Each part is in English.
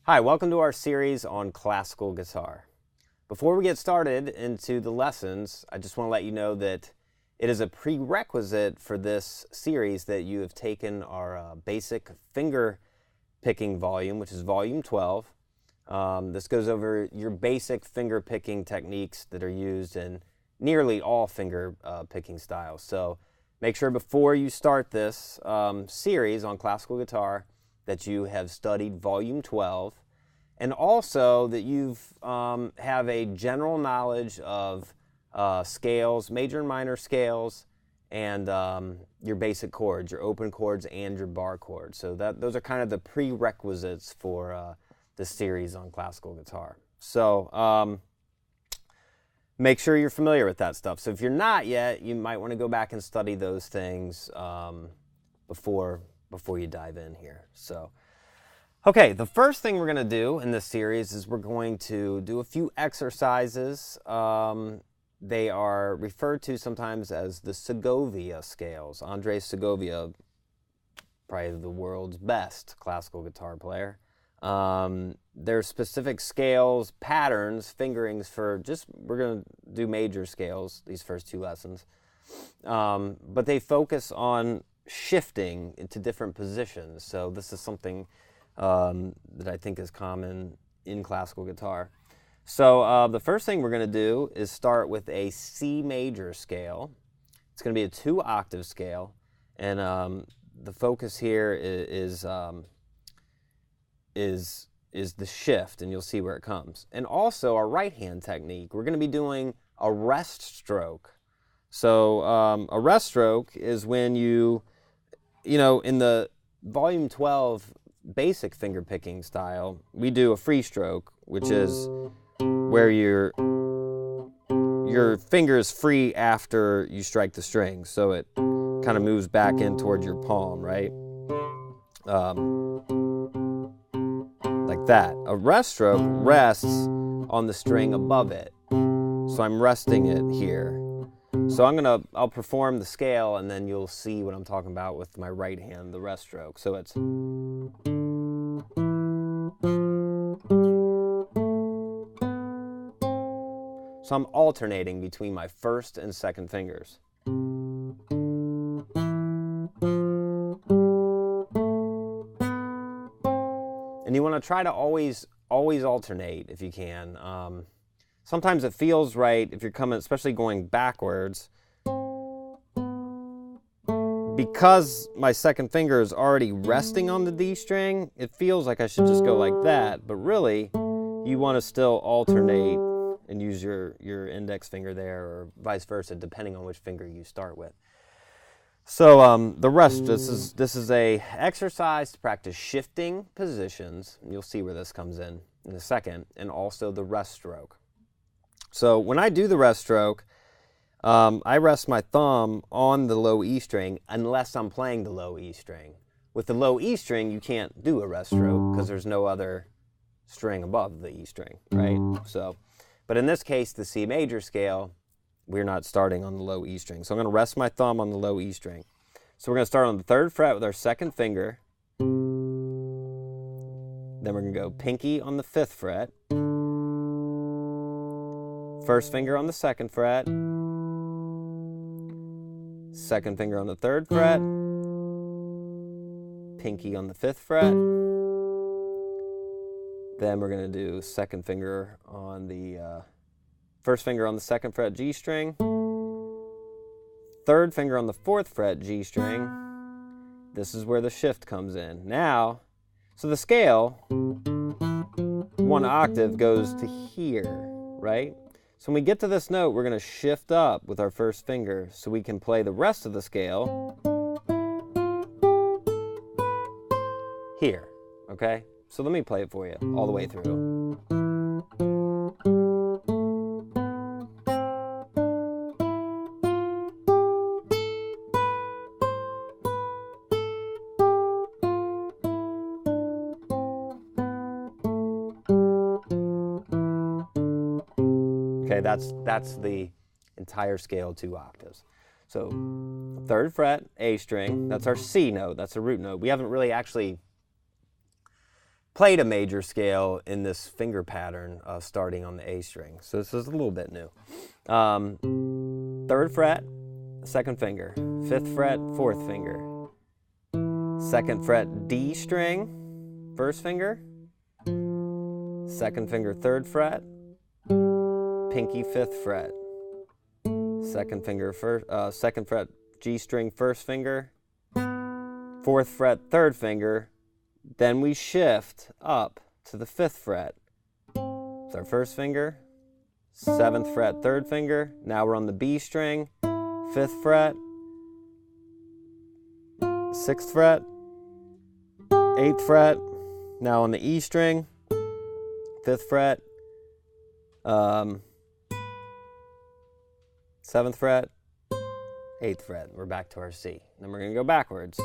Hi, welcome to our series on classical guitar. Before we get started into the lessons, I just want to let you know that it is a prerequisite for this series that you have taken our basic finger picking volume, which is volume 12. This goes over your basic finger picking techniques that are used in nearly all finger picking styles. So make sure before you start this series on classical guitar that you have studied volume 12, and also that you've have a general knowledge of scales, major and minor scales, and your basic chords, your open chords and your bar chords. So those are kind of the prerequisites for this series on classical guitar. So make sure you're familiar with that stuff. So if you're not yet, you might want to go back and study those things before you dive in here. So, okay, the first thing we're going to do in this series is we're going to do a few exercises. They are referred to sometimes as the Segovia scales. Andre Segovia, probably the world's best classical guitar player. There are specific scales, patterns, fingerings for we're going to do major scales these first two lessons. But they focus on shifting into different positions. So this is something that I think is common in classical guitar. So the first thing we're going to do is start with a C major scale. It's going to be a 2-octave scale, and the focus here is the shift, and you'll see where it comes. And also our right hand technique, we're going to be doing a rest stroke. So a rest stroke is when you know, in the volume 12 basic finger picking style, we do a free stroke, which is where your finger is free after you strike the string, so it kind of moves back in towards your palm, right? Like that. A rest stroke rests on the string above it, so I'm resting it here. So I'll perform the scale, and then you'll see what I'm talking about with my right hand, the rest stroke. So it's so I'm alternating between my first and second fingers. And you want to try to always alternate if you can. Sometimes it feels right if you're coming, especially going backwards. Because my second finger is already resting on the D string, it feels like I should just go like that. But really, you want to still alternate and use your index finger there, or vice versa, depending on which finger you start with. So the rest, this is a exercise to practice shifting positions. You'll see where this comes in a second, and also the rest stroke. So when I do the rest stroke, I rest my thumb on the low E string unless I'm playing the low E string. With the low E string, you can't do a rest stroke because there's no other string above the E string, right? So, but in this case, the C major scale, we're not starting on the low E string. So I'm going to rest my thumb on the low E string. So we're going to start on the 3rd fret with our second finger. Then we're going to go pinky on the 5th fret. First finger on the 2nd fret, second finger on the 3rd fret, pinky on the 5th fret. Then we're going to do second finger on the first finger on the 2nd fret G string, third finger on the 4th fret G string. This is where the shift comes in. Now, so the scale, 1 octave goes to here, right? So when we get to this note, we're going to shift up with our first finger so we can play the rest of the scale here, okay? So let me play it for you all the way through. Okay, that's the entire scale, 2 octaves. So 3rd fret, A string, that's our C note, that's a root note. We haven't really actually played a major scale in this finger pattern starting on the A string. So this is a little bit new. 3rd fret, 2nd finger. 5th fret, 4th finger. 2nd fret, D string, 1st finger. 2nd finger, 3rd fret. Pinky, 5th fret. 2nd finger, 2nd fret, G string, 1st finger. 4th fret, 3rd finger. Then we shift up to the 5th fret. It's our 1st finger. 7th fret, 3rd finger. Now we're on the B string. 5th fret. 6th fret. 8th fret. Now on the E string. 5th fret. 7th fret. 8th fret. We're back to our C. Then we're going to go backwards.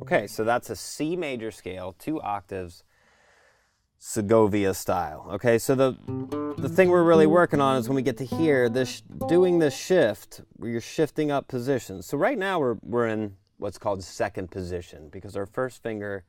Okay, so that's a C major scale, 2 octaves, Segovia style. Okay, so the thing we're really working on is when we get to here, doing this shift, where you're shifting up positions. So right now we're in what's called 2nd position because our 1st finger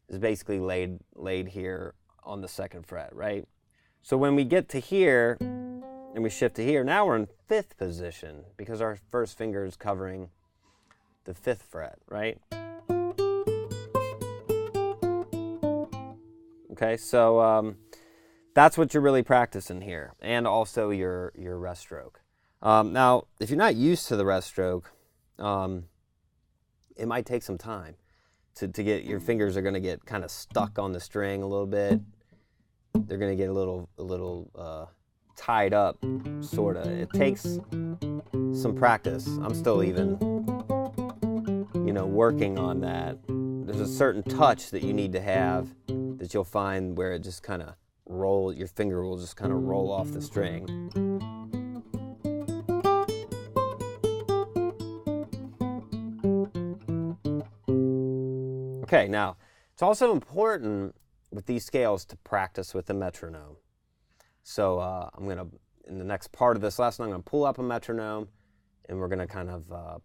is basically laid here on the 2nd fret, right? So when we get to here and we shift to here, now we're in 5th position because our 1st finger is covering the 5th fret, right? Okay, so that's what you're really practicing here, and also your rest stroke. Now, if you're not used to the rest stroke, it might take some time to get your fingers are going to get kind of stuck on the string a little bit. They're going to get a little tied up, sort of. It takes some practice. I'm still even, working on that. There's a certain touch that you need to have that you'll find where it just kind of your finger will just kind of roll off the string. Okay, now, it's also important with these scales to practice with the metronome. So I'm going to, in the next part of this lesson, I'm going to pull up a metronome, and we're going to kind of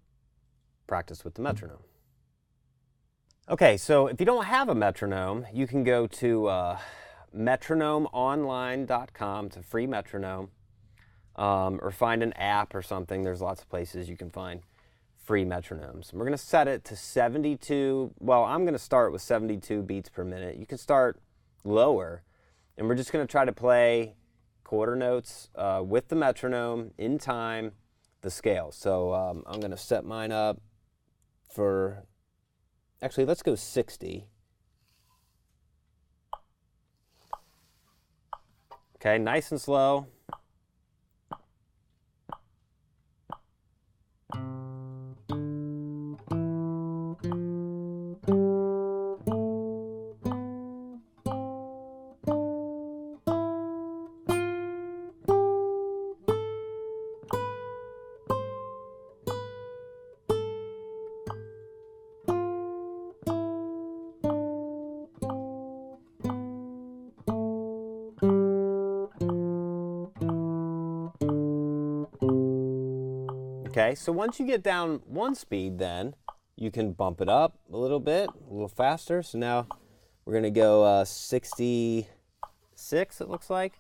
practice with the metronome. Okay, so if you don't have a metronome, you can go to metronomeonline.com. It's a free metronome, or find an app or something. There's lots of places you can find free metronomes. And we're going to set it to 72. Well, I'm going to start with 72 beats per minute. You can start lower, and we're just going to try to play quarter notes with the metronome in time, the scale. So I'm going to set mine up for... Actually, let's go 60. Okay, nice and slow. Okay, so once you get down one speed, then you can bump it up a little bit, a little faster. So now we're going to go 66, it looks like.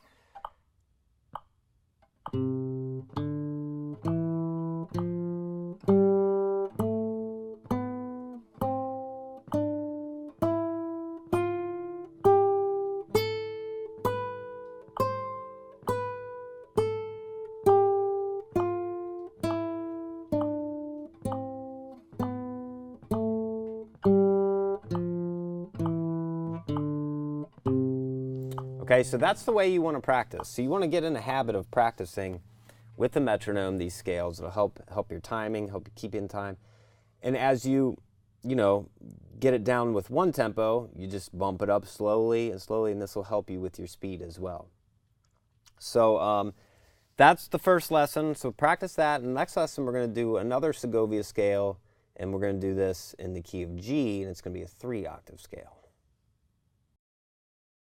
Okay, so that's the way you want to practice. So you want to get in the habit of practicing with the metronome these scales. It'll help your timing, help you keep in time. And as you get it down with one tempo, you just bump it up slowly, and this will help you with your speed as well. So that's the first lesson. So practice that. And next lesson, we're going to do another Segovia scale, and we're going to do this in the key of G, and it's going to be a 3-octave scale.